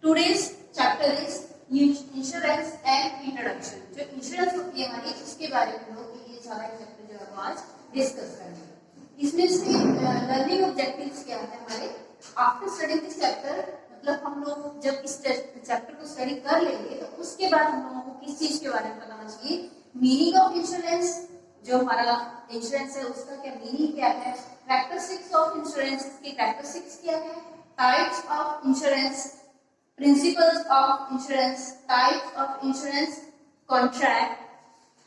Today's chapter is insurance and introduction. जो insurance होती है हमारी, उसके बारे में लोग ये सारा चैप्टर जो है आज डिस्कस करेंगे। इसमें से लर्निंग ऑब्जेक्टिव्स क्या है हमारे, आफ्टर स्टडिंग दिस चैप्टर, मतलब हम लोग जब इस चैप्टर को स्टडी कर लेंगे तो उसके बाद हम लोगों को किस चीज के बारे में पता होना चाहिए, मीनिंग ऑफ इंश्योरेंस, जो हमारा इंश्योरेंस है उसका क्या मीनिंग क्या है, कैरेक्टरिस्टिक्स ऑफ इंश्योरेंस की कैरेक्टरिस्टिक्स क्या है, types of insurance, principles of insurance, types of insurance, contract,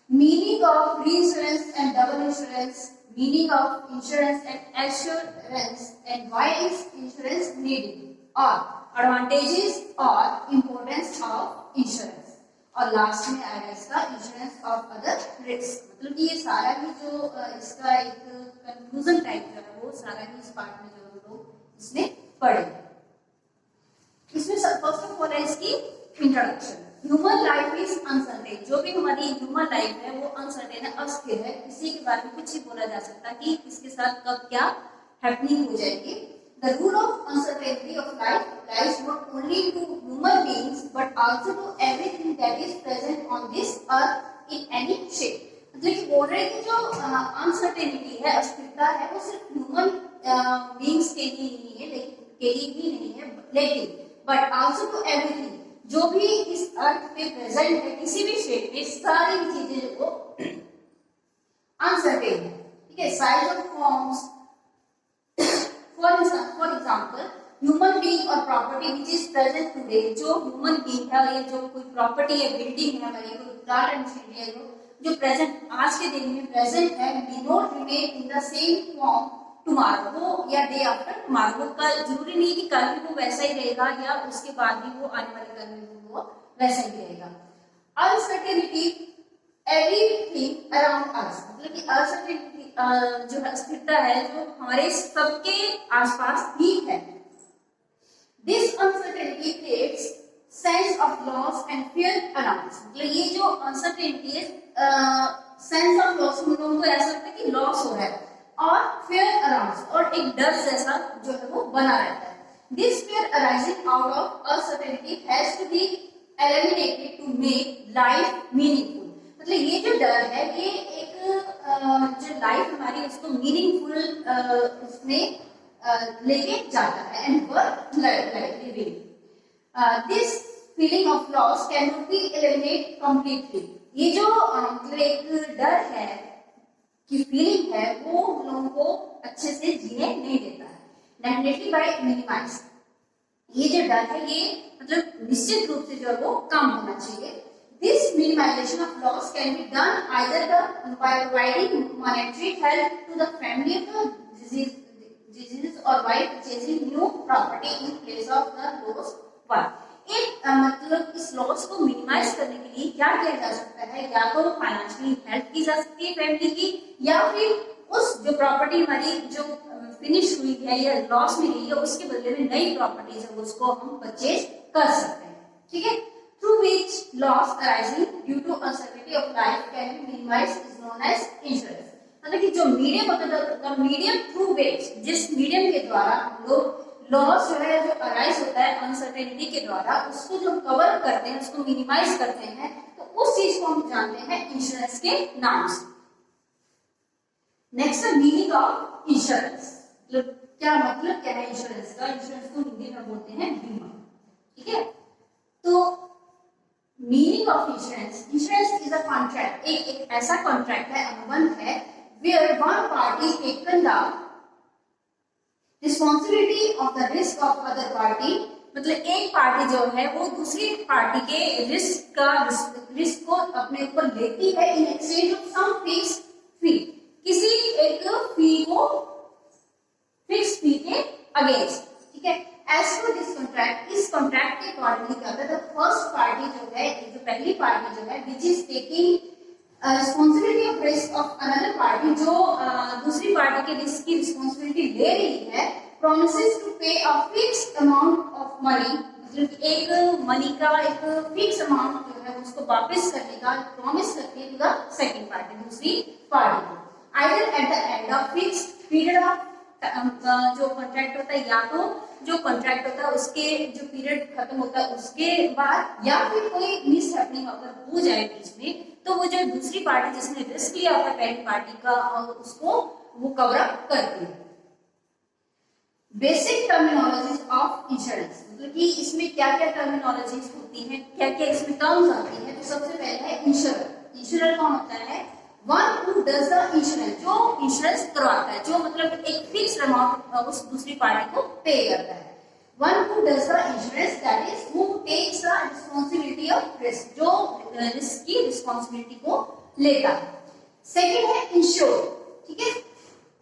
meaning of reinsurance and double insurance, meaning of insurance and assurance, and why is insurance needed, or advantages or importance of insurance, और last में आएगा इसका insurance of other risk. मतलब कि ये सारा ही जो इसका एक कंक्लूजन टाइप जो है वो सारा ही इस पार्ट में जो लोग इसमें पढ़ेंगे। इसमें फर्स्ट ऑफ ऑल है इसकी introduction. Human life is uncertain, जो भी हमारी ह्यूमन लाइफ है वो अनसर्टेन है, अस्थिर है, किसी के बारे में कुछ ही बोला जा सकता कि इसके साथ कब क्या हैपनिंग हो जाएगी। The rule of uncertainty of life applies not only to human beings but also to everything that is present on this earth in any shape. मतलब कि बोल रहे हैं कि जो अनसर्टेनिटी है, अस्थिरता है, वो सिर्फ ह्यूमन बीइंग्स के लिए नहीं है, लेकिन के लिए भी नहीं है, लेकिन बट आल्सो टू एवरीथिंग, जो भी इस अर्थ पे प्रेजेंट है किसी भी शेप में, सारी चीजें वो अनसर्टेन है। ठीक है, size of forms, for example human being और property which is present today, जो ह्यूमन बीइंग है, ये जो कोई प्रॉपर्टी है, बिल्डिंग है हमारी, कोई प्लांट एंड मशीनरी है, जो प्रेजेंट आज के दिन में प्रेजेंट है, may not remain in the same form tomorrow, वो या डे आफ्टर टुमारो, कल जरूरी नहीं कि कल भी वो वैसा ही रहेगा या उसके बाद भी वो आने वाले कल में भी वो वैसा ही रहेगा। अनसर्टेनिटी एवरीथिंग अराउंड अस, मतलब कि अनसर्टेनिटी जो अस्थिरता है जो हमारे सबके आसपास ही है। This uncertainty creates sense of loss and fear around, मतलब ये जो अनसर्टेनिटी है, सेंस ऑफ लॉस, हम लोगों को ऐसा लगता है कि लॉस हो रहा है, और fear aroused, और एक डर जैसा जो है वो बना रहता है। This fear arising out of uncertainty has to be eliminated to make life meaningful। मतलब ये जो डर है ये एक जो लाइफ हमारी उसको मीनिंगफुल उसमें लेके जाता है, एंड वर्क लाइफली living. This feeling of loss cannot be eliminated completely। ये जो मतलब एक डर है की फीलिंग है वो लोगों को अच्छे से जीने नहीं देता है। डेफिनेटली बाय मिनिमाइज, ये जो डर है ये मतलब निश्चित रूप से जो है वो कम होना चाहिए। This minimization of loss can be done either by providing monetary help to the family of disease और by purchasing new property in place of the lost one. एक मतलब इस लॉस को मिनिमाइज करने के लिए क्या किया जा सकता है, या तो फाइनेंशियली हेल्प की जा सकती है फैमिली की, या फिर उस जो प्रॉपर्टी हमारी जो फिनिश हुई है या लॉस में गई है उसके बदले में नई प्रॉपर्टीज है उसको हम परचेज कर सकते हैं। ठीक है, through which loss arising due to uncertainty of life can be minimised is known as insurance. मतलब कि जो मीडियम होता है, मीडियम थ्रू विच, जिस मीडियम के द्वारा हम लोग लॉस जो है जो अराइज होता है अनसर्टेनिटी के द्वारा, उसको जो कवर करते हैं, उसको मिनिमाइज करते हैं, तो उस चीज को हम जानते हैं इंश्योरेंस के नाम से। नेक्स्ट है मीनिंग ऑफ इंश्योरेंस, मतलब क्या मतलब क्या है इंश्योरेंस का। इंश्योरेंस को हिंदी में बोलते हैं बीमा। ठीक है, तो meaning of insurance, insurance is a contract, एक ऐसा कॉन्ट्रैक्ट है, अनुबंध है, where one party taken the responsibility of the risk of other party, मतलब एक पार्टी जो है वो दूसरी पार्टी के रिस्क को अपने ऊपर लेती है in exchange of some fixed fee, किसी एक फी को फिक्स फी के अगेंस्ट। ठीक है, एज पर दिस कॉन्ट्रैक्ट, इस कॉन्ट्रैक्ट के अकॉर्डिंगली क्या होता है, फर्स्ट पार्टी जो है, जो पहली पार्टी जो है, which is taking responsibility of risk of another party, जो दूसरी पार्टी के रिस्क की रिस्पॉन्सिबिलिटी ले रही है, promises to pay a fixed amount of money, मतलब एक मनी का एक फिक्स अमाउंट जो है उसको वापस करने का प्रॉमिस करती है सेकंड पार्टी, दूसरी पार्टी को, either at the end of fixed period of जो कॉन्ट्रैक्ट होता है या तो जो कॉन्ट्रैक्ट होता है उसके जो पीरियड खत्म होता है उसके बाद, या फिर कोई मिस हैपनिंग अगर हो जाए बीच में, तो वो जो दूसरी पार्टी जिसने रिस्क लिया होता है पहली पार्टी का, उसको वो कवर अप करती है। बेसिक टर्मिनोलॉजीज ऑफ इंश्योरेंस, मतलब कि इसमें क्या क्या टर्मिनोलॉजीज होती हैं, क्या क्या इसमें टर्म्स आती है। तो सबसे पहले है इंश्योरर। इंश्योरर कौन होता है? One who does the insurance, जो इंश्योरेंस करवाता है, जो मतलब एक फिक्स अमाउंट उस दूसरी पार्टी को पे करता है। One who does the insurance, that is who takes the responsibility of risk, जो रिस्क की रिस्पांसिबिलिटी को लेता है। सेकंड है इंश्योर, ठीक है,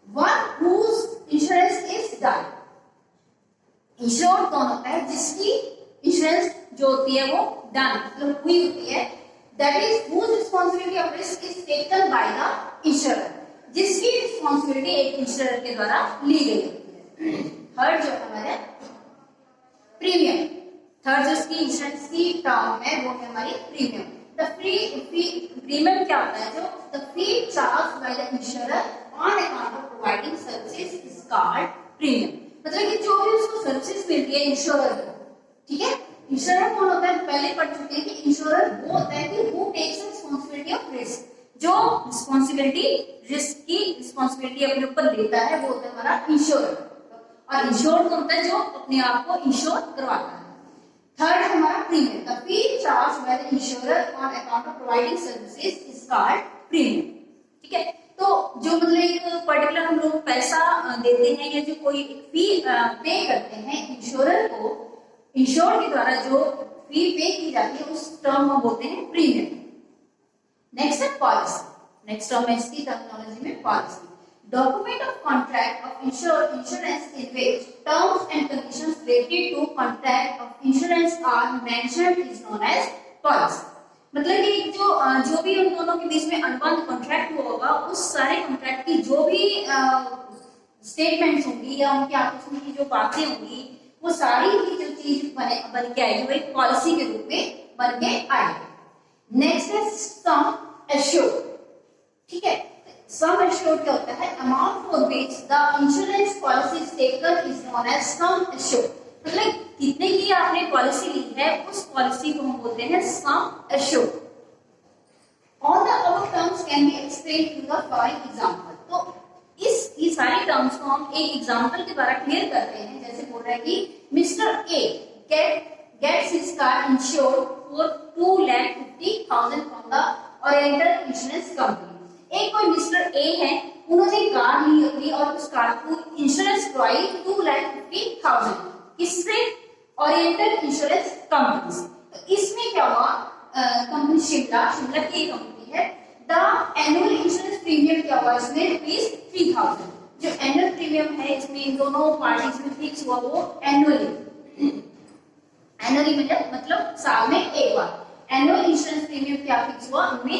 one whose insurance is done. Insure कौन होता है? जिसकी इंश्योरेंस जो होती है वो डन मतलब हुई होती है, that is whose responsibility of risk is taken by the insurer, जिसकी रिस्पांसिबिलिटी एक इंश्योरर के द्वारा ली गई होती है। थर्ड जो हमारे प्रीमियम, थर्ड जो इसकी इंश्योरेंस की टर्म है वो है हमारी प्रीमियम। द प्रीमियम क्या होता है? जो the fee charge by the insurer on account of providing services is called premium, मतलब कि जो भी उसको सर्विसेज मिलती है इंश्योरर को, ठीक है। इंश्योरर कौन होता है? पहले पढ़ चुके हैं कि इंश्योरर वो होता है कि who takes responsibility of risk, जो रिस्पांसिबिलिटी रिस्क की रिस्पांसिबिलिटी अपने ऊपर लेता है वो होता है हमारा इंश्योरर। और इंश्योर कौन होता है? जो अपने आप को इंश्योर करवाता है। थर्ड हमारा premium, the fee charge by the insurer on account of providing services is called premium, ठीक है। तो जो मतलब एक पर्टिकुलर हम लोग पैसा देते हैं या जो कोई एक फी पे करते हैं इंश्योरर को, इंश्योर के द्वारा जो फी पे की जाती है उस टर्म को बोलते हैं प्रीमियम। नेक्स्ट है पॉलिसी। नेक्स्ट टर्म है इसकी टर्मिनोलॉजी में policy, document of contract of insurance in which terms and conditions related to contract of insurance are mentioned is known as policy, मतलब कि जो भी उन दोनों के बीच में अनुबंध कॉन्ट्रैक्ट हुआ होगा उस सारे कॉन्ट्रैक्ट की जो भी स्टेटमेंट्स होंगी या उनके आपस में की जो बातें होंगी वो सारी की जो चीज बन के आएगी वो एक पॉलिसी के रूप में बन के आएगी। नेक्स्ट है सम एश्योर्ड, ठीक है। सम एश्योर्ड क्या होता है? Amount for which the insurance policy is taken is known as sum assured, मतलब कितने की आपने पॉलिसी ली है उस पॉलिसी को हम बोलते हैं sum assured. All the above terms can be explained through the following example, तो ये सारी टर्म्स को हम एक एग्जांपल के द्वारा क्लियर करते हैं। जैसे बोल रहा है कि mister A gets his car insured for 2,50,000 from the oriental insurance company. एक कोई मिस्टर ए है, उन्होंने कार ली अपनी और उस कार को इंश्योरेंस करवाई 2,50,000 किससे? ओरिएंटल इंश्योरेंस कंपनी से। तो इसमें क्या हुआ? कंपनी शिमला की कंपनी है। द एनुअल इंश्योरेंस प्रीमियम क्या हुआ इसमें? ₹3,000। जो एनुअल प्रीमियम है इसमें इन दोनों पार्टीज में फिक्स हुआ वो एनुअली मतलब साल में एक बार एनुअल इंश्योरेंस प्रीमियम क्या फिक्स हुआ उनमें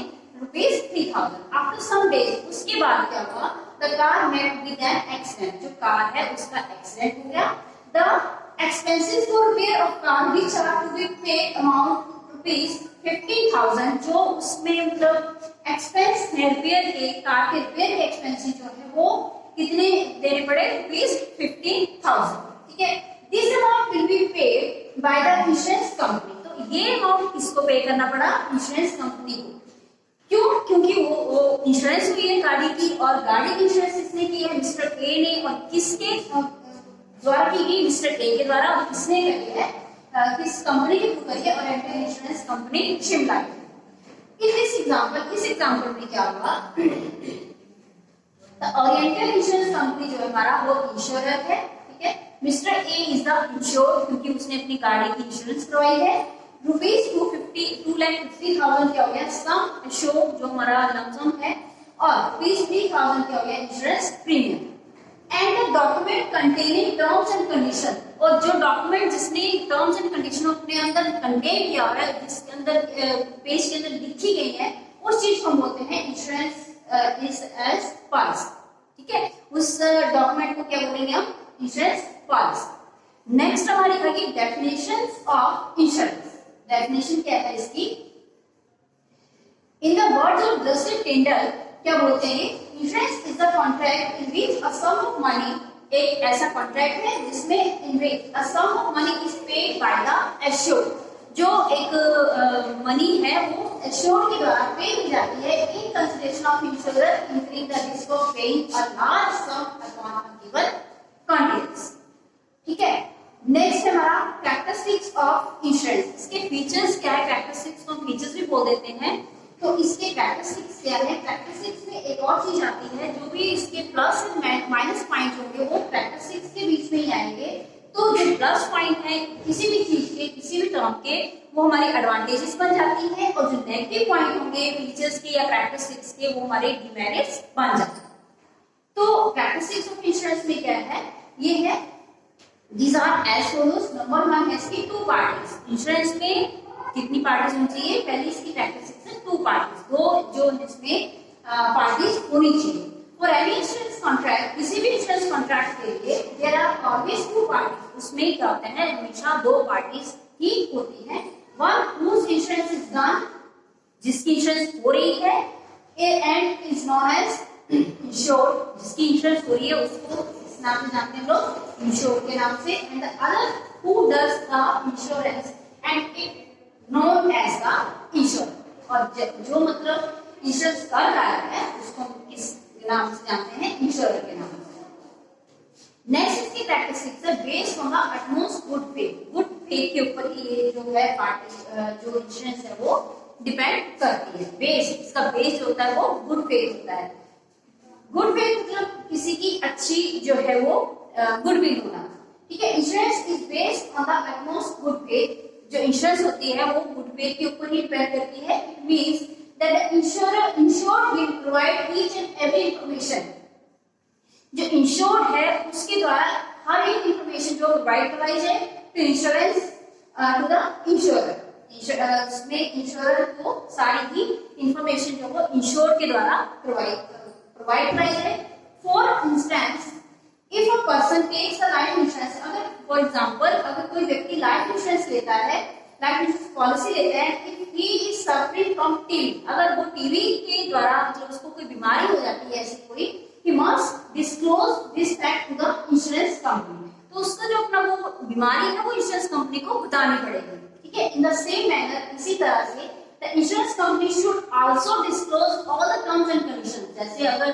₹3,000। आफ्टर सम डेज उसके बाद क्या हुआ? The car met with an accident, जो कार है उसका एक्सीडेंट हो गया। The expenses for repair of car which are to be paid amount ₹15,000, जो उसमें मतलब एक्सपेंस है रिपेयर के, कार के रिपेयर के एक्सपेंसेस जो है वो कितने देने पड़े? ₹15,000, ठीक है। This amount will be paid by the insurance company, तो ये अमाउंट किसको पे करना पड़ा? इंश्योरेंस कंपनी को। क्यों? क्योंकि वो इंश्योरेंस हुई है गाड़ी की और गाड़ी की इंश्योरेंस किसने की है? मिस्टर ए ने। और किसके द्वारा की गई? मिस्टर ए के द्वारा। और किसने करी है? किस कंपनी के थ्रू करी है? ओरिएंटल इंश्योरेंस कंपनी शिमला की। इस एग्जांपल में क्या हुआ? ओरिएंटल इंश्योरेंस कंपनी जो है हमारा वो इंश्योरर है, ठीक है। Mister A is the insured क्योंकि उसने अपनी गाड़ी की इंश्योरेंस करवाई है। ₹2,50,000 क्या हो गया? सम एश्योर्ड जो हमारा लमसम है, और ₹3,000 क्या हो गया? Insurance premium. And the document containing terms and condition, और जो डॉक्यूमेंट जिसने टर्म्स एंड कंडीशन अपने अंदर कंटेन किया है, जिसके अंदर पेज के अंदर लिखी गई है, उस चीज को हम बोलते हैं इंश्योरेंस इज एज पॉलिसी, ठीक है। उस डॉक्यूमेंट को क्या बोलेंगे हम? Insurance policy. नेक्स्ट हमारी आएगी डेफिनेशंस ऑफ इंश्योरेंस। डेफिनेशन क्या है इसकी? In the words of justice tender क्या बोलते हैं? Insurance is the contract in which a sum of money एक ऐसा कॉन्ट्रैक्ट है जिसमें in which a sum of money is paid by the assured, जो एक मनी है वो एश्योर्ड के द्वारा पे की जाती है in consideration of insurer increase the risk of paying a large some upon a given conditions. ठीक है, नेक्स्ट है हमारा कैरेक्टरिस्टिक्स ऑफ इंश्योरेंस। इसके फीचर्स क्या है, कैरेक्टरिस्टिक्स को फीचर्स भी बोल देते हैं। तो इसके कैरेक्टरिस्टिक्स क्या है, कैरेक्टरिस्टिक्स में एक और चीज आती है, जो भी इसके प्लस एंड माइनस पॉइंट होंगे वो कैरेक्टरिस्टिक्स के बीच में ही आएंगे। तो जो प्लस पॉइंट है किसी भी चीज के, किसी भी टर्म के, वो हमारी एडवांटेजेस बन जाती है, और जो नेगेटिव पॉइंट होंगे फीचर्स के या कैरेक्टरिस्टिक्स के, वो हमारे डिमेरिट्स बन जाते हैं। तो कैरेक्टरिस्टिक्स ऑफ इंश्योरेंस में क्या है, ये है these are as follows। Number 1 है इसकी टू पार्टीज। इंश्योरेंस में कितनी पार्टीज होनी चाहिए, पहले इसकी कैरेक्टरिस्टिक्स है टू पार्टीज, दो जो जिसमें पार्टीज होनी चाहिए। फॉर एनी इंश्योरेंस कॉन्ट्रैक्ट, किसी भी इंश्योरेंस कॉन्ट्रैक्ट के लिए there are always two parties, उसमें क्या होता है हमेशा दो पार्टीज ही होती है। One whose insurance is done, जिसकी इंश्योरेंस हो रही है, and is known as insured, जिसकी इंश्योरेंस हो रही है उसको नाम से जानते हैं लोग इंश्योर के नाम से। And the other who does the insurance and it known as the insure, और जो मतलब इंश्योरेंस कर रहा है उसको किस नाम से जानते हैं, इंश्योरर के नाम से। नेक्स्ट इसकी कैरेक्टरिस्टिक्स है based on the utmost good faith. Good faith के ऊपर ये जो है पार्टी जो इंश्योरेंस है वो डिपेंड करती है। बेस, इसका बेस जो होता है वो गुड फेथ होता है। गुड फेथ मतलब किसी की अच्छी जो है वो गुडविल होना। ठीक है, insurance is based on the utmost good faith. जो इंश्योरेंस होती है वो गुड फेथ के ऊपर ही डिपेंड करती है। It means that the insured will provide each and every information. जो इंश्योर्ड है उसके द्वारा हर एक इंफॉर्मेशन जो प्रोवाइड करवाई जाए to insurance to the insurer. उसमें इंश्योरर को सारी ही इंफॉर्मेशन जो वो इंश्योर्ड के द्वारा प्रोवाइड कराई जाए। For instance if a person takes a life insurance, अगर फॉर एग्जांपल अगर कोई व्यक्ति लाइफ इंश्योरेंस लेता है, लाइफ इंश्योरेंस पॉलिसी लेता है, if he is suffering from TB, अगर वो टीबी के द्वारा मतलब उसको कोई बीमारी हो जाती है ऐसी कोई, he must disclose this fact to the insurance company. तो उसका जो अपना वो बीमारी है वो इंश्योरेंस कंपनी को बतानी पड़ेगी। ठीक है, इन द सेम मैनर, इसी तरह से the insurance company should also disclose all the terms and conditions। जैसे अगर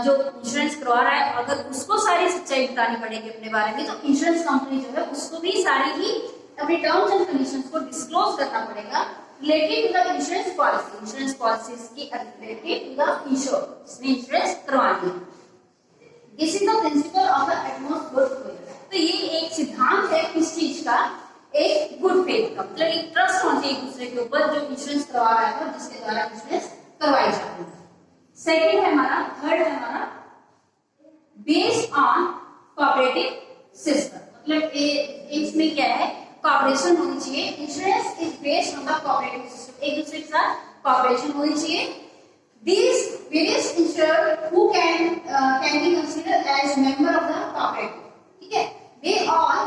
जो इंश्योरेंस करवा रहा है अगर उसको सारी सच्चाई बतानी पड़ेगी अपने बारे में, तो इंश्योरेंस कंपनी जो है उसको भी सारी ही अपने टर्म्स एंड कंडीशंस को डिस्क्लोज करना पड़ेगा related to the insurance policy. Insurance policies की रिलेटेड टू द इंश्योर, जिसने इंश्योरेंस करवानी है। This is the principle of the utmost good faith. तो ये एक सिद्धांत है किस चीज का, एक गुड फेथ का, मतलब एक ट्रस्ट होना चाहिए एक दूसरे के ऊपर जो इंश्योरेंस करवा रहा है और जिसके द्वारा इंश्योरेंस करवाई जाती है। सेकंड है हमारा, थर्ड है हमारा बेस्ड ऑन कोऑपरेटिव सिस्टम। मतलब इसमें क्या है, कोऑपरेशन होनी चाहिए। Insurance is based on the cooperative system, एक दूसरे के साथ कोऑपरेशन होनी चाहिए। These various insured who can be considered as member of the cooperative। ठीक है, they all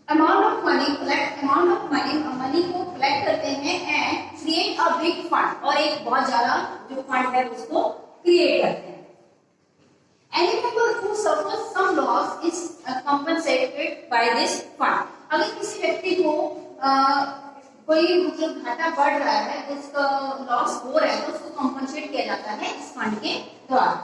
amount of money को collect करते हैं and create a big fund, और एक बहुत ज्यादा जो फंड है उसको क्रिएट करते हैं। Any member who suffers some loss is compensated by this fund। अगर किसी व्यक्ति को कोई मतलब घाटा बढ़ रहा है, उसका लॉस हो रहा है, तो उसको कॉम्पनसेट किया जाता है इस फंड के द्वारा।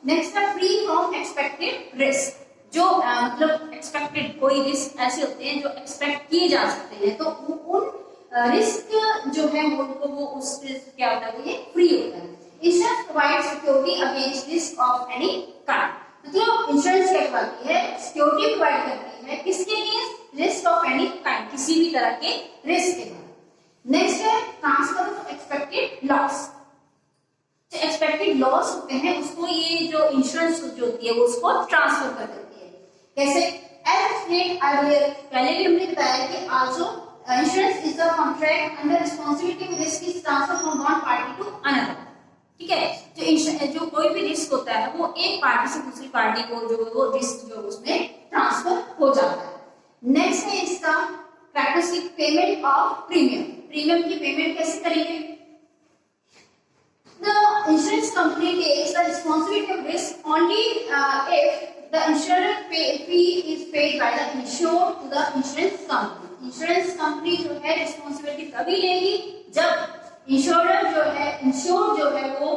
नेक्स्ट है फ्री फ्रॉम एक्सपेक्टेड रिस्क। जो मतलब एक्सपेक्टेड कोई रिस्क ऐसे होते हैं जो एक्सपेक्ट किए जा सकते हैं, तो उन रिस्क जो है उनको वो उस क्या होता है, ये फ्री होता है। Insurance provide security against risk of any kind. मतलब इंश्योरेंस क्या करती है, सिक्योरिटी प्रोवाइड करती है किसके against, risk of any kind, किसी भी तरह के रिस्क के। नेक्स्ट है ट्रांसफर ऑफ एक्सपेक्टेड लॉस। जो एक्सपेक्टेड लॉस होते हैं उसको ये जो इंश्योरेंस जो होती है वो उसको ट्रांसफर कर देती है। कैसे, एज एक्सप्लेन्ड अर्लियर, पहले भी हमने बताया कि also insurance is the contract under responsibility of risk is transfer from one party to another. ठीक है, जो कोई भी रिस्क होता है वो एक पार्टी से दूसरी पार्टी को जो वो रिस्क जो उसमें ट्रांसफर हो जाता है। नेक्स्ट है इसका characteristic payment of premium. Premium की पेमेंट कैसे करेंगे, the insurance company takes the responsibility of risk only if the insurer fee is paid by the insured to the insurance company. Insurance company जो है responsibility तभी लेगी जब ensure जो है वो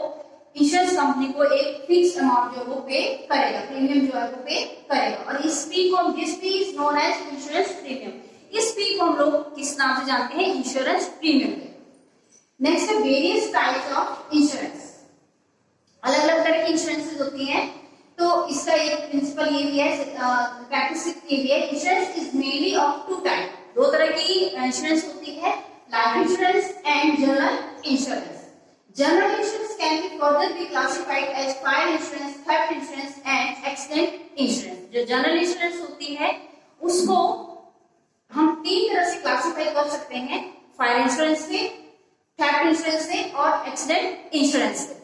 इंश्योरेंस कंपनी को एक फिक्स अमाउंट जो वो पे करेगा, प्रीमियम जो है वो पे करेगा। और इस फी को, this fee is known as insurance premium. इस फी को हम लोग किस नाम से जानते हैं? Insurance premium. नेक्स्ट है वेरियस टाइप्स ऑफ इंश्योरेंस। अलग अलग तरह की इंश्योरेंसेस होती हैं, तो इसका एक प्रिंसिपल ये भी है, कैरेक्टरिस्टिक ये भी है, insurance is mainly of two type. दो तरह की इंश्योरेंस होती है, life insurance and general insurance. General insurance can be further be classified as fire insurance, theft insurance and accident insurance. जो जनरल इंश्योरेंस होती है उसको हम तीन तरह से क्लासिफाई कर सकते हैं, फायर इंश्योरेंस से, थेफ्ट इंश्योरेंस से और एक्सीडेंट इंश्योरेंस से।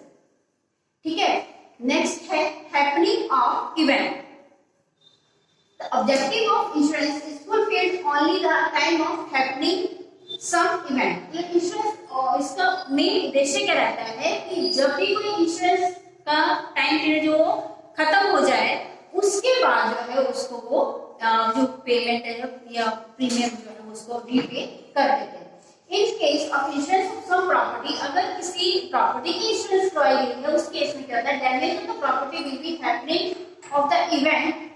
ठीक है, नेक्स्ट है happening of event. The objective of insurance is fulfilled only the time of happening some event। Insurance और इसका मेन उद्देश्य क्या रहता है कि जब भी कोई इंश्योरेंस का टाइम पीरियड जो खत्म हो जाए उसके बाद जो है उसको वो जो पेमेंट है या प्रीमियम जो है उसको रीपे कर देते हैं। इन case of insurance of sum property, अगर किसी प्रॉपर्टी की इंश्योरेंस करवाई गई है उस केस में क्या होता है? Damage of the property will be happening of the event.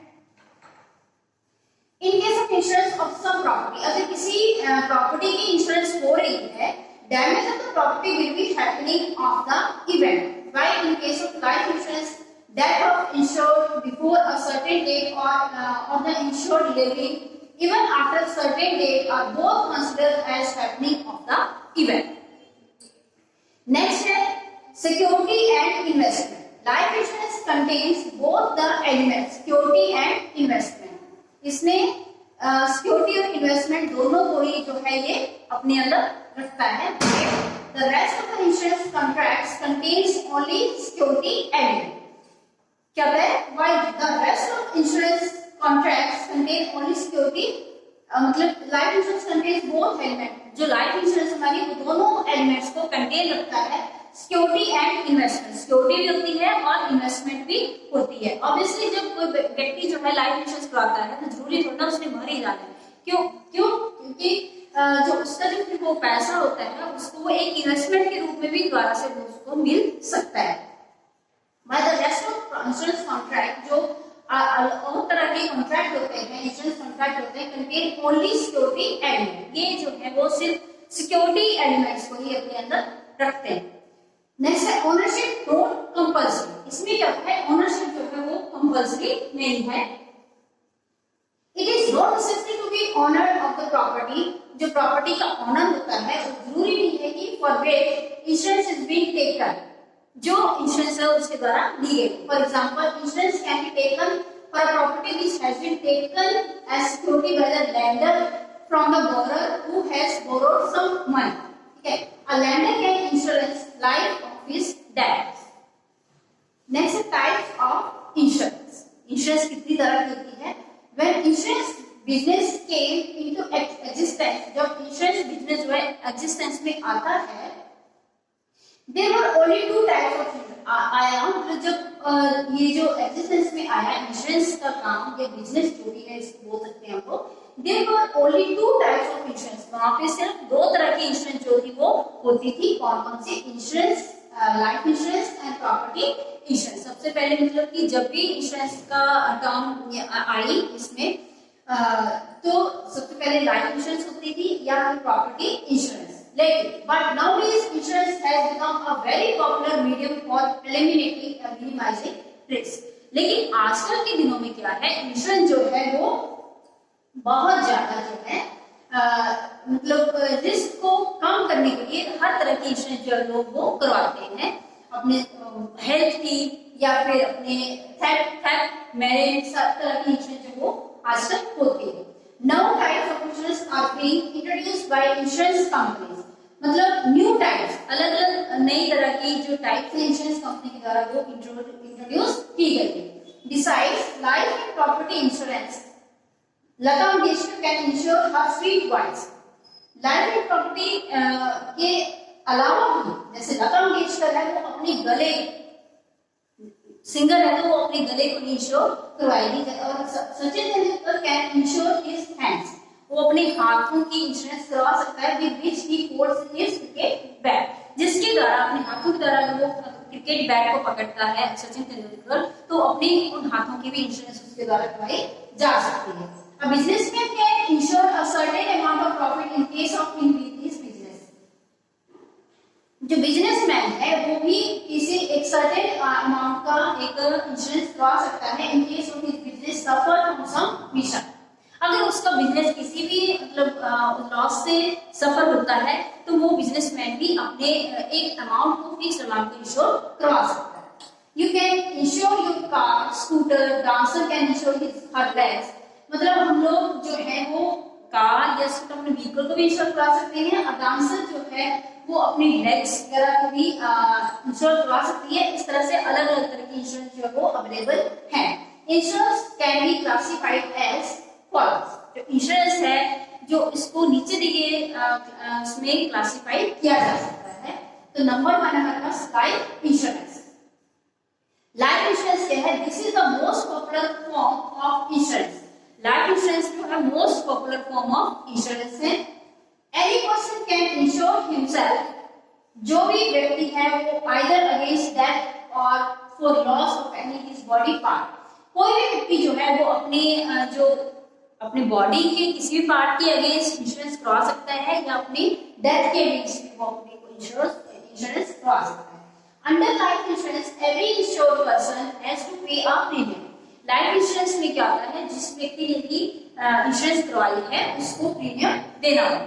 In case of insurance of sum property, अगर किसी प्रॉपर्टी की इंश्योरेंस हो रही है, damage of the property will be happening of the event. While in case of life insurance, death of insured before a certain date or the insured living even after a certain date are both considered as happening of the event। Next है security and investment। Life insurance contains both the elements security and investment। इसमें security और investment दोनों को ही जो है ये अपने अंदर रखता है। The rest of the insurance contracts contains only security element। क्या है? While the rest of insurance contracts contain only security, मतलब life insurance contains both element। जो लाइफ इंश्योरेंस हमारी वो दोनों एलिमेंट्स को कंटेन रखता है, सिक्योरिटी एंड इन्वेस्टमेंट। सिक्योरिटी भी होती है और इन्वेस्टमेंट भी होती है। ऑब्वियसली जब कोई व्यक्ति जो है लाइफ इंश्योरेंस करवाता है तो जरूरी थोड़ा उसने मर ही जाना है। क्योंकि जो उसका जो वो पैसा होता है उसको वो एक इन्वेस्टमेंट के रूप में भी दोबारा से उसको मिल सकता है। By the rest of insurance contract, जो और तरह के कॉन्ट्रैक्ट होते हैं, इंश्योरेंस कॉन्ट्रैक्ट होते हैं, कंटेन ओनली सिक्योरिटी एलिमेंट। ये जो है वो सिर्फ सिक्योरिटी एलिमेंट्स को ही अपने अंदर रखते हैं। नेक्स्ट है ओनरशिप नॉट कंपल्सरी। इसमें क्या है? ओनरशिप जो है वो कंपल्सरी नहीं है। It is not necessary to be owner of the property. जो प्रॉपर्टी का ऑनर होता है वो जरूरी नहीं है कि for which insurance is being taken, जो इंश्योरेंस है उसके द्वारा ली गई। For example, insurance can be taken for a property which has been taken as security by the lender from the borrower who has borrowed some money. ठीक है, a lender can insurance life of his debts. Next types of insurance. Insurance कितनी तरह की होती है? When insurance business came into existence, जब insurance business जो है एग्जिस्टेंस में आता है, There were only two types of insurance। आया मतलब जब ये जो एग्जिस्टेंस में आया इंश्योरेंस का काम या बिजनेस जो भी है इसको बोल सकते हैं हम लोग, there were only two types of insurance। वहाँ पे सिर्फ दो तरह की इंश्योरेंस जो थी वो होती थी। कौन कौन सी? Insurance, life insurance and property insurance. सबसे पहले मतलब कि जब भी इंश्योरेंस का टर्म आई इसमें तो सबसे पहले लाइफ इंश्योरेंस होती थी या फिर property insurance. But nowadays insurance has become a very popular medium for eliminating and minimizing risk। लेकिन आजकल के दिनों में क्या है, इंश्योरेंस जो है वो बहुत ज्यादा जो है मतलब रिस्क को कम करने के लिए हर तरह की इंश्योरेंस जो लोग वो करवाते हैं, अपने हेल्थ की या फिर अपने थेफ्ट, मैरिज, सब तरह की इंश्योरेंस जो वो आजकल होती है। Now types of insurance are being introduced by insurance companies। मतलब न्यू टाइप्स, अलग अलग नई तरह की जो टाइप्स है इंश्योरेंस कंपनी के द्वारा वो इंट्रोड्यूस की गई है। Besides life and property insurance, Lata Mangeshkar can insure her sweet voice। Life and property के अलावा भी जैसे लता मंगेशकर है वो अपने गले सिंगर है तो वो अपने गले को इंश्योर करवाएगी। और Sachin Tendulkar can ensure his hands, वो अपने हाथों की इंश्योरेंस करवा सकता है with which he holds his cricket bat, जिसके द्वारा अपने हाथों के द्वारा वो क्रिकेट बैट को पकड़ता है सचिन तेंदुलकर, तो अपने उन हाथों की भी इंश्योरेंस उसके द्वारा करवाई जा सकती है। A businessman can insure a certain amount of profit in case of his business. जो बिजनेसमैन है वो भी किसी एक सर्टेन अमाउंट का एक इंश्योरेंस करवा सकता है in case of his business suffer from some mission, अगर उसका बिजनेस किसी भी मतलब लॉस से सफर होता है तो वो बिजनेसमैन भी अपने एक अमाउंट को फिक्स अमाउंट को इंश्योर करवा सकता है। You can ensure your car, scooter, dancer can ensure his her bags, मतलब हम लोग जो है वो कार या स्कूटर अपने व्हीकल को भी इंश्योर करा सकते हैं, और डांसर जो है वो अपनी लेग्स वगैरह को भी इंश्योर करवा सकती है। इस तरह से अलग अलग तरह की इंश्योरेंस जो है वो अवेलेबल है। Insurance can be classified as follows, जो इंश्योरेंस है जो इसको नीचे दिए उसमें क्लासिफाइड किया जा सकता है। तो नंबर 1 हमारे पास लाइफ इंश्योरेंस। लाइफ इंश्योरेंस क्या है? This is the most popular form of insurance. Life insurance जो है most popular form of insurance है। Any person can insure himself, जो भी व्यक्ति है वो आइदर अगेंस्ट डेथ और for loss of any his body part, कोई भी व्यक्ति जो है वो अपने जो अपने बॉडी के किसी भी पार्ट के अगेंस्ट इंश्योरेंस करवा सकता है या अपनी डेथ के अगेंस्ट भी वो अपने को इंश्योरेंस करवा सकता है। Under life insurance every insured person has to pay a premium. Life insurance में क्या होता है, जिस व्यक्ति ने भी इंश्योरेंस करवाई है उसको प्रीमियम देना होता है।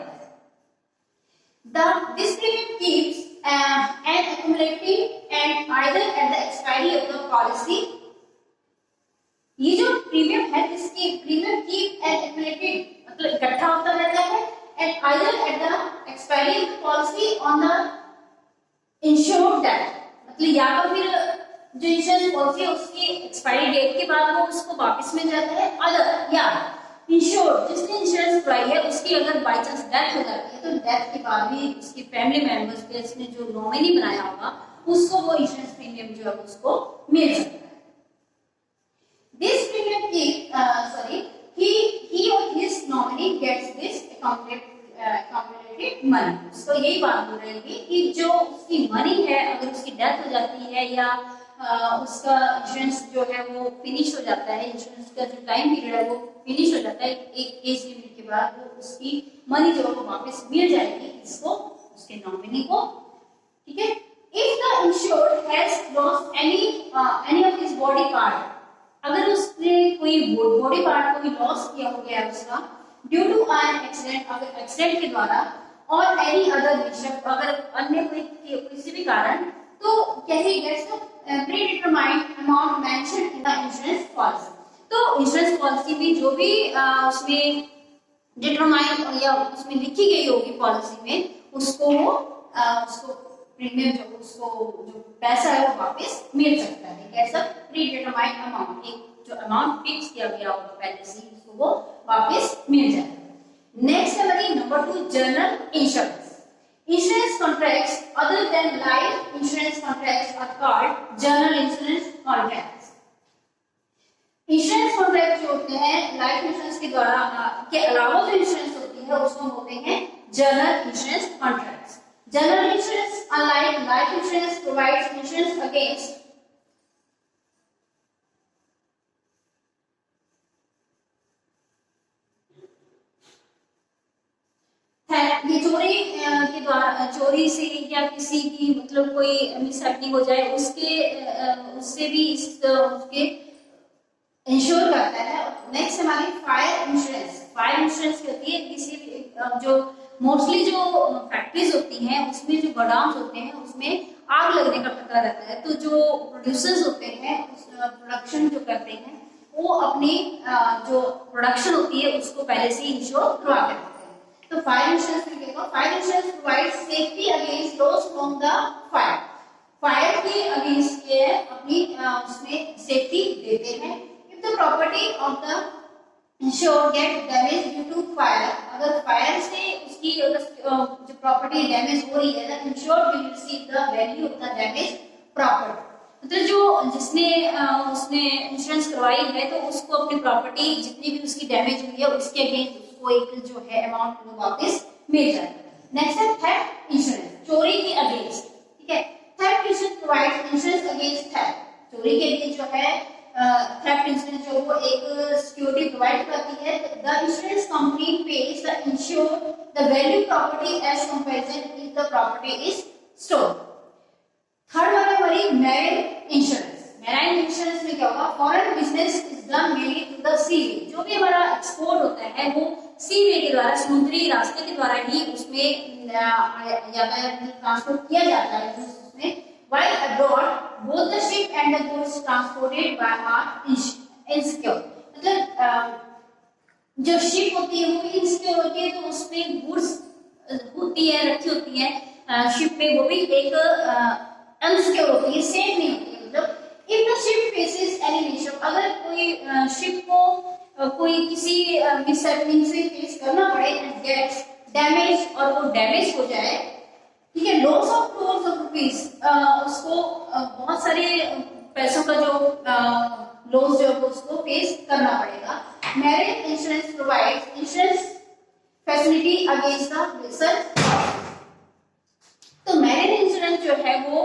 This premium keeps an accumulating and either at the expiry of the policy, ये जो प्रीमियम है इसकी प्रीमियम कीप एंड एक्युमुलेटेड मतलब इकट्ठा होता रहता है, and either at the expiry of the policy on the insured date, मतलब या तो फिर जो इंश्योरेंस पॉलिसी है उसकी एक्सपायरी डेट के बाद वो उसको वापस मिल जाता है, अदर या इंश्योर्ड जिसने इंश्योरेंस करवाई है उसकी अगर बाय चांस डेथ हो जाती है तो डेथ के बाद भी उसकी फैमिली मेंबर्स के इसने जो नॉमिनी बनाया होगा उसको वो इंश्योरेंस प्रीमियम जो है उसको मिल सकता है। This premium he or his nominee gets this accumulated money। उसको यही बात बोल रही थी कि जो उसकी मनी है अगर उसकी डेथ हो जाती है या उसका इंश्योरेंस जो है वो फिनिश हो जाता है, इंश्योरेंस का जो टाइम पीरियड है वो फिनिश हो जाता है, एक एज लिमिट के बाद वो उसकी मनी जो है वो वापस मिल जाएगी इसको उसके नॉमिनी को, ठीक है। If the insured has lost any of his body part, अगर उसने कोई बॉडी पार्ट को भी लॉस किया हो गया है उसका ड्यू टू एन एक्सीडेंट, अगर एक्सीडेंट के द्वारा और एनी अदर रीजन, अगर अन्य कोई किसी भी कारण, तो क्या he gets predetermined amount mentioned in the insurance policy. तो इंश्योरेंस पॉलिसी में जो भी उसमें डिटरमाइन या उसमें लिखी गई होगी पॉलिसी में उसको उसको प्रीमियम जो उसको जो पैसा है वो वापस मिल सकता है। कैसा? प्री डिटरमाइंड अमाउंट, एक जो अमाउंट फिक्स किया गया होगा पहले से उसको वो वापस मिल जाएगा। नेक्स्ट है हमारी number 2 general insurance. Insurance contracts other than life insurance contracts are called general insurance contracts. Insurance contract जो होते हैं लाइफ इंश्योरेंस के द्वारा के अलावा जो इंश्योरेंस होती है उसको होते हैं general insurance contracts. General insurance, unlike life insurance, provides insurance against ये चोरी के द्वारा, चोरी से या किसी की मतलब कोई मिसहैपनिंग हो जाए उससे भी उसके इंश्योर करता है। नेक्स्ट हमारी फायर इंश्योरेंस। फायर इंश्योरेंस क्या होती है? किसी भी जो मोस्टली जो फैक्ट्रीज होती हैं उसमें जो गोडाउन होते हैं उसमें आग लगने का खतरा रहता है, तो जो प्रोड्यूसर्स होते हैं प्रोडक्शन जो करते हैं वो अपनी जो प्रोडक्शन होती है उसको पहले से इंश्योर करवा के रखते हैं। तो फायर इंश्योरेंस में देखो, fire insurance provides safety against loss from the fire. Fire के अगेंस्ट ये अपनी उसमें सेफ्टी देते हैं। If the property of the insured get damage due to fire, अगर फायर से उसकी जो प्रॉपर्टी डैमेज हो रही है, the insured will receive the value of the damage property. मतलब जो जिसने उसने इंश्योरेंस करवाई है तो उसको अपनी प्रॉपर्टी जितनी भी उसकी डैमेज हुई है उसके अगेंस्ट उसको एक जो है अमाउंट वो वापस मिल जाए। नेक्स्ट है थेफ्ट इंश्योरेंस, चोरी के अगेंस्ट, ठीक है। Theft insurance provides insurance against theft, चोरी के अगेंस्ट जो है थेफ्ट इंश्योरेंस जो वो एक सिक्योरिटी प्रोवाइड करती है। The insurance company pays the insured the value property as comparison if the property is stolen. Third वाला हमारी मैरिन इंश्योरेंस। मैराइन इंश्योरेंस में क्या होगा, foreign business is done mainly through the sea way, जो भी हमारा एक्सपोर्ट होता है वो सी वे के द्वारा, समुद्री रास्ते के द्वारा ही उसमें यातायात ट्रांसपोर्ट किया जाता है उसमें। while abroad both the ship and the goods transported by are insecure, मतलब जो शिप होती है वो इनसिक्योर होती है तो उसमें गुड्स होती है रखी होती है शिप में, वो भी एक अनसिक्योर होती है, सेफ नहीं होती है। मतलब if the ship faces any mishap, अगर कोई शिप को कोई किसी मिसहैपनिंग से फेस करना पड़े एंड गेट्स डैमेज, और वो डैमेज हो जाए, ठीक है, loss of crores of rupees, उसको बहुत सारे पैसों का जो लॉस जो है उसको फेस करना पड़ेगा। Marine insurance provides insurance facility against the research. तो मैरिन इंश्योरेंस जो है वो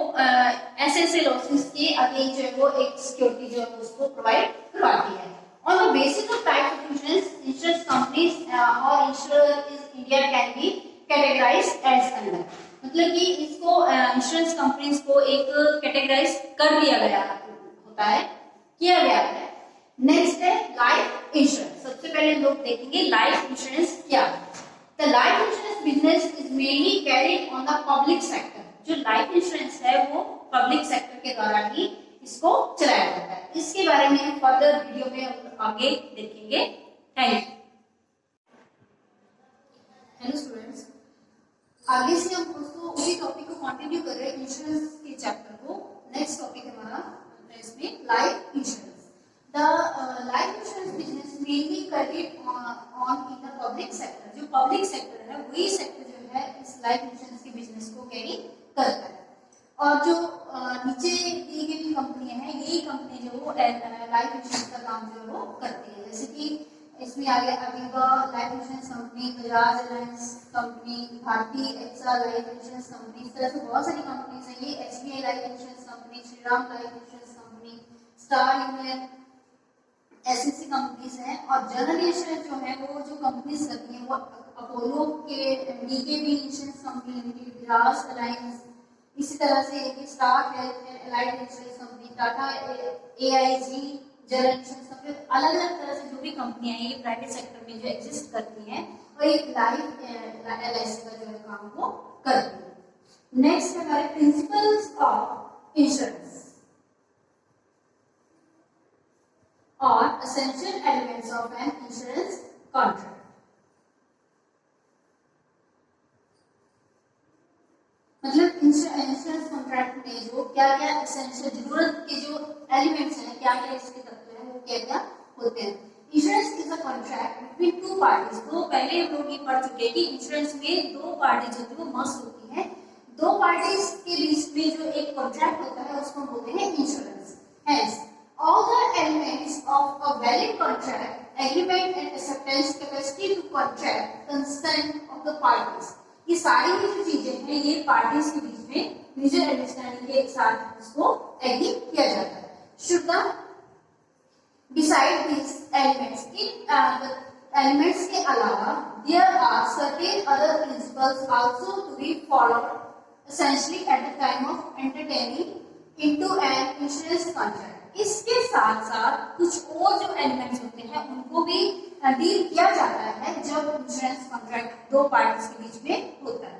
ऐसे लॉसेस के अगेंस्ट जो है वो एक सिक्योरिटी जो है उसको प्रोवाइड करवाती है। On the basis of type of insurance companies और insurer is India can be categorized as under, मतलब कि इसको इंश्योरेंस कंपनीज को एक कैटेगराइज कर दिया गया होता है, किया गया है। नेक्स्ट है लाइफ इंश्योरेंस। सबसे पहले हम लोग देखेंगे लाइफ इंश्योरेंस क्या है। The life insurance business is mainly carried on the public sector, जो लाइफ इंश्योरेंस है वो पब्लिक सेक्टर के द्वारा ही इसको चलाया जाता है। इसके बारे में फर्दर वीडियो में हम आगे देखेंगे। Thank you. हेलो स्टूडेंट्स, आगे से हम दोस्तों उसी टॉपिक को कंटिन्यू कर रहे हैं, इंश्योरेंस के चैप्टर को। नेक्स्ट टॉपिक हमारा इसमें life insurance. The life insurance business mainly carried on in the public sector, जो पब्लिक सेक्टर है वही सेक्टर जो है इस लाइफ इंश्योरेंस के बिजनेस को कैरी करता है। और जो नीचे दी गई कंपनियां हैं यही कंपनी जो वो लाइफ इंश्योरेंस का काम जो है वो करती है, जैसे कि इसमें आगे Aviva life insurance company, Bajaj Allianz company, Bharti AXA life insurance company, इस तरह से बहुत सारी कंपनीज हैं। ये SBI life insurance company, Shriram life insurance company, star union, SSC companies हैं। और जनरल इंश्योरेंस जो है वो जो कंपनीज करती हैं वो अपोलो के, BKB insurance company limited, Bajaj Allianz, इसी तरह से star health allied insurance company, Tata AIG general insurance company, अलग अलग तरह से जो भी कंपनियां हैं ये प्राइवेट सेक्टर में जो एग्जिस्ट करती हैं और ये लाइफ एलआईसी का जो है काम वो करती है। नेक्स्ट है हमारे प्रिंसिपल्स ऑफ इंश्योरेंस और essential elements of N insurance contract. मतलब इंश्योरेंस कॉन्ट्रैक्ट में जो क्या क्या एसेंशियल जरूरत के जो एलिमेंट्स हैं, क्या क्या इसके तत्व हैं, वो क्या क्या होते हैं। Insurance is a contract between two parties. तो पहले हम लोग ये पढ़ चुके हैं कि इंश्योरेंस में दो पार्टीज होती है वो मस्ट होती है। दो पार्टीज के बीच में जो एक कॉन्ट्रैक्ट होता है उसको बोलते हैं insurance. Hence all the elements of a valid contract, agreement and acceptance, capacity to contract, consent of the parties, ये सारी भी जो चीजें हैं ये पार्टीज के बीच में म्यूचुअल अंडरस्टैंडिंग के साथ इसको एग्री किया जाता है। Should the beside this elements, इन एलिमेंट्स के अलावा there are certain other principles also to be followed essentially at the time of entertaining into an insurance contract. इसके साथ साथ कुछ और जो एलिमेंट्स होते हैं उनको भी डील किया जाता है जब इंश्योरेंस कॉन्ट्रैक्ट दो पार्टीज के बीच में होता है।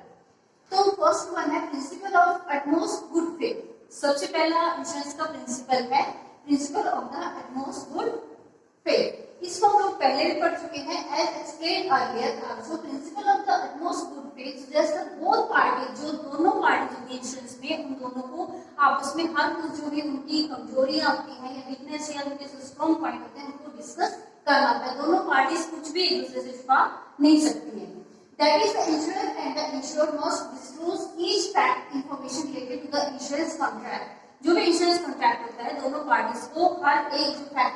तो फर्स्ट वन है principle of utmost good faith. सबसे पहला इंश्योरेंस का प्रिंसिपल है principle of the utmost good faith. इसको हम लोग पहले भी पढ़ चुके हैं। As explain earlier also principle of the utmost good faith suggest that both party, जो दोनों पार्टी होती है इंश्योरेंस में, उन दोनों को आपस में हर कुछ जो भी उनकी कमजोरियां होती हैं या वीकनेस या उनके जो स्ट्रॉन्ग पॉइंट होते हैं उनको डिस्कस करना होता है। दोनों पार्टीज कुछ भी एक दूसरे से छुपा नहीं सकती है। That is the insurer and the insured must disclose each fact information related to the insurance contract जो भी इंश्योरेंस कॉन्ट्रैक्ट होता है दोनों पार्टीज को हर एक जो फैक्ट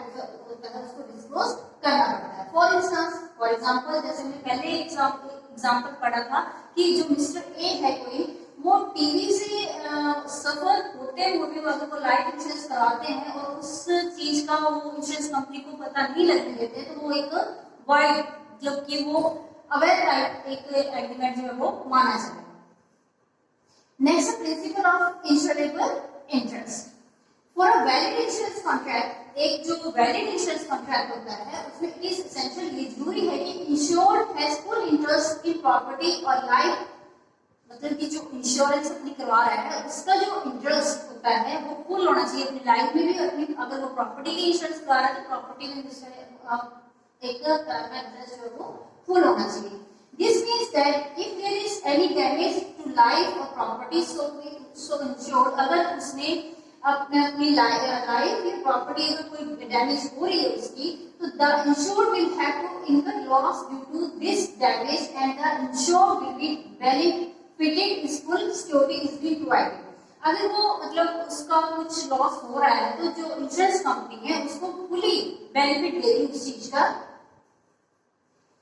होता है उसको डिस्क्लोज करना पड़ता है। फॉर एग्जांपल जैसे मैंने पहले एग्जांपल पढ़ा था कि जो मिस्टर ए है कोई, वो टीवी से सफर होते हुए भी अगर वो लाइफ इंश्योरेंस कराते हैं और उस चीज का वो इंश्योरेंस कंपनी को पता नहीं लगने देते तो वो एक वाइड जबकि वो अवैध एक एग्रीमेंट जो है वो माना जाएगा। Next principle of insurable interest. For a valid insurance contract, एक जो वैलिड इंश्योरेंस कॉन्ट्रैक्ट होता है उसमें इट इज एसेंशियल, ये जरूरी है कि insured has full interest in property और लाइफ, मतलब कि जो इंश्योरेंस अपनी करवा रहा है उसका जो इंटरेस्ट होता है वो फुल होना चाहिए अपनी लाइफ में भी, अपनी अगर वो प्रॉपर्टी की इंश्योरेंस करवा रहा है तो प्रॉपर्टी में एक तरह का इंटरेस्ट जो है वो फुल होना चाहिए। This means that if there is any damage to life or property, so insured, अगर उसने अपनी लाइफ या प्रॉपर्टी अगर कोई डैमेज हो रही है उसकी, तो the insured will have to incur loss due to this damage and the insured will be benefited, his full security is being provided। अगर वो मतलब उसका कुछ लॉस हो रहा है तो जो इंश्योरेंस कंपनी है उसको फुली बेनिफिट देगी उस चीज का।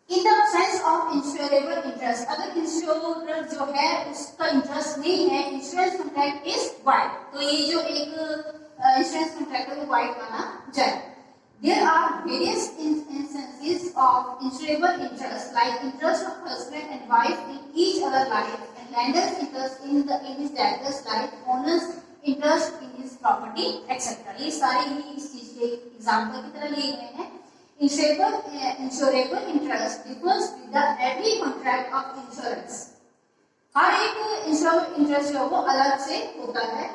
In the sense of insurable interest, अगर इंश्योरर जो है उसका इंटरेस्ट नहीं है, इंश्योरेंस कॉन्ट्रैक्ट इज वाइड, तो ये जो एक इंश्योरेंस कॉन्ट्रैक्ट है वो वाइड माना जाए। There are various instances of insurable interest like interest of husband and wife in each other life and lenders interest in his debtors life, owners interest in his property etcetera. ये सारे ही इस चीज के example की तरह लिए गए हैं। Insurable interest refers to the every contract of insurance। हर एक इंश्योरेबल इंटरेस्ट जो है वो अलग से होता है।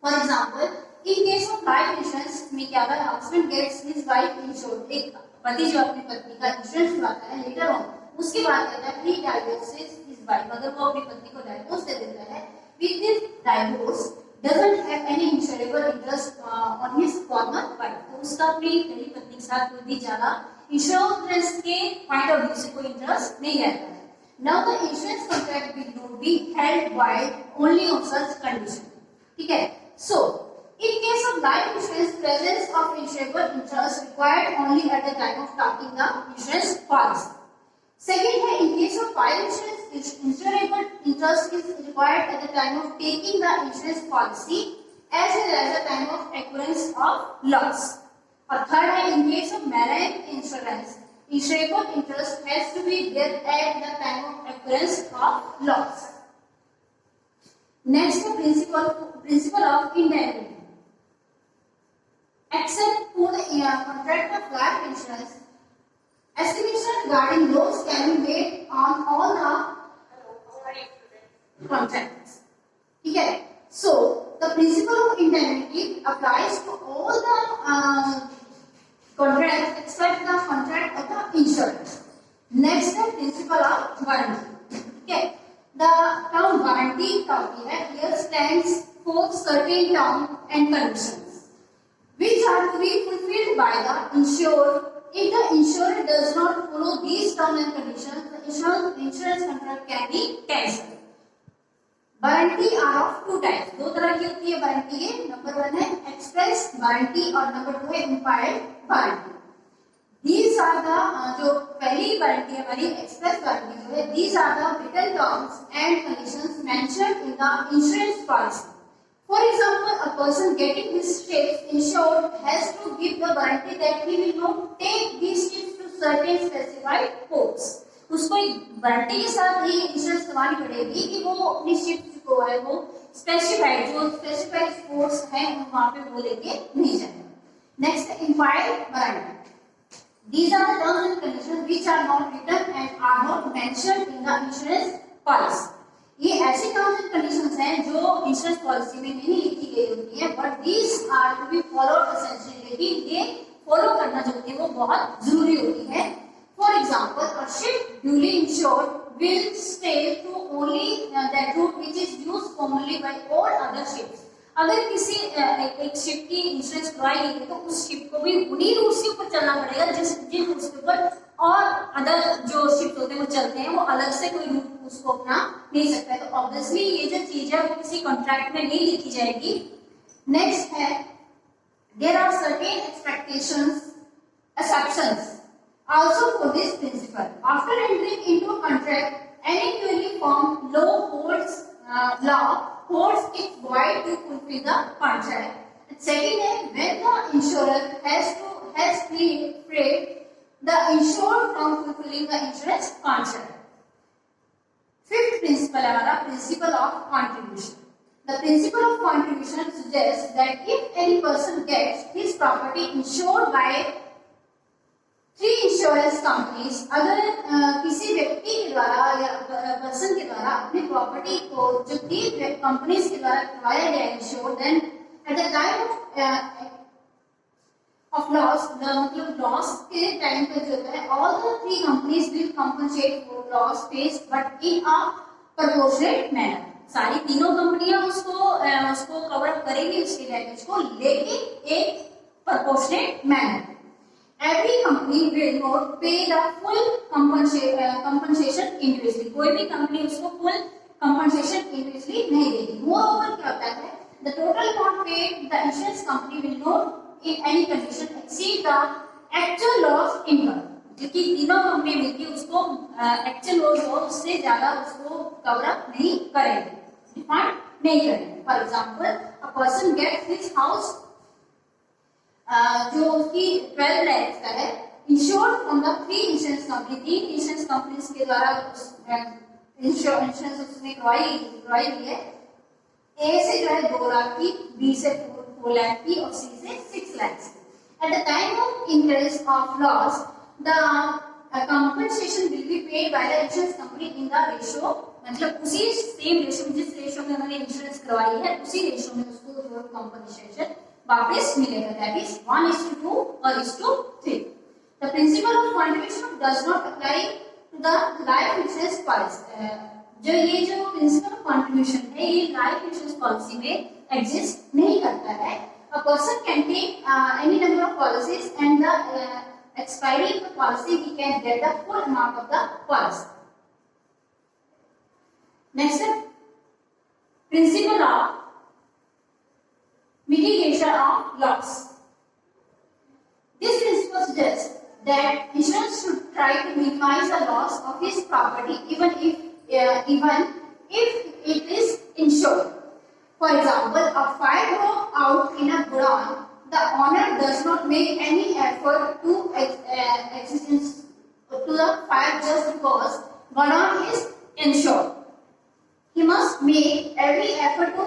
For example in case of life insurance में क्या होता है, husband gets his wife insured, एक पति जो अपनी पत्नी का इंश्योरेंस करवाता है लेटर ऑन, उसके बाद कहता है ही डाइवोर्सेस हिज वाइफ, अगर वो अपनी पत्नी को डाइवोर्स दे देता है, with this divorce doesn't have any insurable interest on his former wife, तो उसका अपनी पहली पत्नी के साथ कोई भी ज्यादा इंश्योरेंस के पॉइंट ऑफ व्यू से कोई इंटरेस्ट नहीं रहता है। Now the insurance contract will not be held void only on such condition, ठीक है। So in case of life insurance, presence of insurable interest required only at the time of starting the insurance policy। Second है, in case of fire insurance, insurable interest is required at the time of taking the insurance policy as well as the time of occurrence of loss। और third है, in case of marine insurance, insurable interest has to be there at the time of occurrence of loss। Next है principle of indemnity। Except for the contract of life insurance, estimation regarding loss can be made on all the contracts, ठीक है। So the principle of indemnity applies to all the contracts except the contract of the insurance। Next है principle of warranty, ठीक है। The term warranty काफी है, here stands for certain terms and conditions which are to be fulfilled by the insured। If the insurer does not follow these terms and conditions, the insurance contract can be cancelled। Warranty are of two types, दो तरह की होती है warranty के, number 1 है express warranty और number 2 है implied warranty. These are the जो पहली वारंटी है हमारी एक्सप्रेस वारंटी जो है, these are the written terms and conditions mentioned in the insurance policy. For example, a person getting his ships insured has to give the guarantee that he will not take these ships to certain specified ports। उसको warranty के साथ ये insurance करवानी पड़ेगी कि वो अपनी ships को है वो स्पेसिफाइड पोर्ट्स हैं वहां पे वो लेके नहीं जाएंगे। Next implied warranty, these are the terms and conditions which are not written and are not mentioned in the insurance policy। ये ऐसी टर्म्स एंड कंडीशंस हैं जो इंश्योरेंस पॉलिसी में नहीं लिखी गई होती है, but these are to be followed essentially, लेकिन ये फॉलो करना जो होती है वो बहुत जरूरी होती है। For example, a ship duly insured will sail through only that route which is used commonly by all other ships. अगर किसी एक शिप की इंश्योरेंस करवाई गई है तो उस शिप को भी उन्हीं रूट्स के ऊपर चलना पड़ेगा जिन रूट्स के ऊपर और अदर जो शिप्स होते हैं वो चलते हैं, वो अलग से कोई रूट उसको अपना नहीं सकता है। तो ऑब्वियसली ये जो चीज है वो किसी कॉन्ट्रैक्ट में नहीं लिखी जाएगी, नेक्स्ट है there are certain expectations exceptions also for this principle. After entering into a contract, any newly formed law holds its void to fulfill the contract. Second है when the insurer has freed the insured from fulfilling the insurance contract. Fifth principle है हमारा principle of contribution. The principle of contribution suggests that if any person gets his property insured by three insurance companies, अगर किसी व्यक्ति के द्वारा या person के द्वारा अपनी प्रॉपर्टी को जो तीन कंपनीज के द्वारा करवाया गया ensure, then at the time of loss, मतलब लॉस के टाइम पर जो है all the three companies will compensate for loss faced but in a proportionate manner. सारी तीनों कंपनियां उसको कवर अप करेंगी उसके डैमेज को, लेकिन एक proportionate manner. Every company will not पे द फुल कंपनसेशन इंडिविजुअली, कोई भी कंपनी उसको फुल कंपनसेशन इंडिविजुअली नहीं देगी। मोरओवर क्या होता है, the total amount paid the insurance company will not in any condition exceed the actual loss income, क्योंकि तीनों कंपनी मिलकर उसको एक्चुअल लॉस हो उससे ज्यादा उसको कवर अप नहीं करेंगे, डिफाइंड नहीं करेंगे। For example a person gets his house जो उसकी 12 लाख का है insured from the three insurance company, तीन इंश्योरेंस कंपनीज के द्वारा इंश्योरेंस उसने करवाई हुई है। ए से जो है 2 लाख की, बी से 4 लाख की और सी से 6 लाख की। Eight the time of increase of loss the compensation will be paid by the insurance company in the ratio, मतलब उसी सेम रेशियो जिस रेशियो में उन्होंने इंश्योरेंस करवाई है उसी रेशियो में उसको जो कंपनसेशन वापस मिलेगा, दैट इज 1:2 और 1:3। The principle of contribution does not apply to the life insurance policy. जो ये जो प्रिंसिपल ऑफ कंट्रीब्यूशन है ये लाइफ इंश्योरेंस पॉलिसी में एग्जिस्ट नहीं करता है। A person can take any number of policies and the expiry of the policy he can get the full amount of the policy. Next principle of mitigation of loss. This principle suggests that insurance should try to minimize the loss of his property even if it is insured. For example, a fire broke out in a godown. The owner does not make any effort to the fire just because godown is insured. He must make every effort to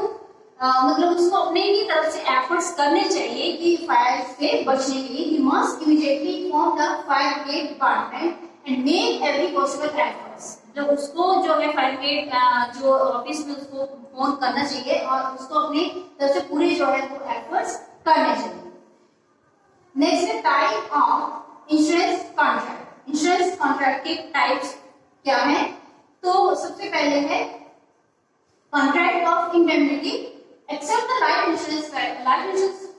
मतलब उसको अपने ही तरफ से efforts करने चाहिए कि fire से बचने के लिए। He must immediately inform the fire brigade department and make every possible efforts. मतलब उसको जो है फायर ब्रिगेड जो ऑफिस में उसको फोन करना चाहिए और उसको अपनी तरफ से पूरे जो है वो एफर्ट्स करने चाहिए। नेक्स्ट है type of insurance contract. Insurance contract के टाइप्स क्या है, तो सबसे पहले है contract of indemnity. Except the life insurance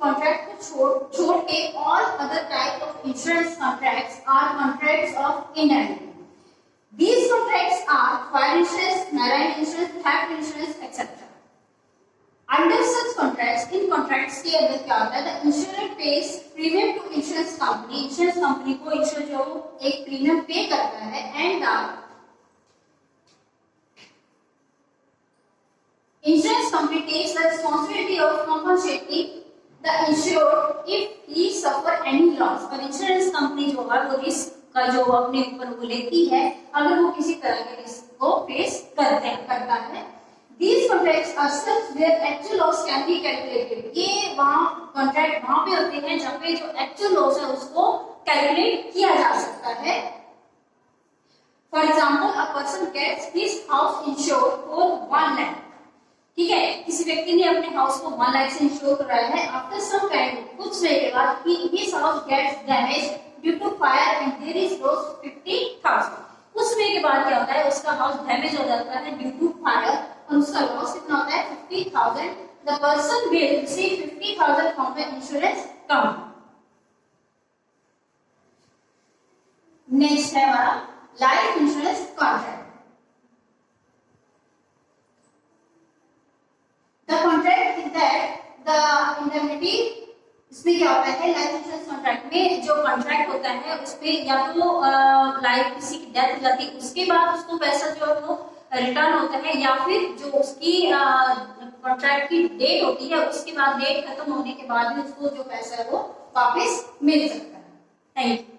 contract को छोड़ के all other type of insurance contracts are contracts of indemnity. These contracts are fire insurance, marine insurance, theft insurance, etc. Under such contracts, in contracts के अंदर क्या होता है, the insurer pays premium to insurance company. Insurance company को ensure जो एक premium पे करता है and the insurance company takes the responsibility of compensating the insured if he suffer any loss. और insurance company जो है वो रिस्क का जो अपने ऊपर वो लेती है अगर वो किसी तरह के रिस्क को फेस करता है। These contracts are such where actual loss can be calculated. ये वहाँ कॉन्ट्रैक्ट वहाँ पे होते हैं जहाँ पे जो एक्चुअल लॉस है उसको कैलकुलेट किया जा सकता है। For example a person gets his house insured for 1 lakh. ठीक है, किसी व्यक्ति ने अपने हाउस को 1 लाख से इंश्योर कराया है। आफ्टर सम टाइम कुछ समय के बाद his house gets damage due to fire and there is loss 50,000। उस समय के बाद क्या होता है, उसका हाउस डैमेज हो जाता है ड्यू टू फायर और उसका लॉस कितना होता है 50,000। The person will receive 50,000 from the insurance company. Next है हमारा life insurance contract. The contract is that the में जो कॉन्ट्रैक्ट होता है उसपे या तो लाइफ किसी की डेथ हो जाती है उसके बाद उसको पैसा जो है वो रिटर्न होता है, या फिर जो उसकी कॉन्ट्रैक्ट की डेट होती है उसके बाद डेट खत्म होने के बाद ही उसको जो पैसा है वो वापस मिल सकता है। Thank you.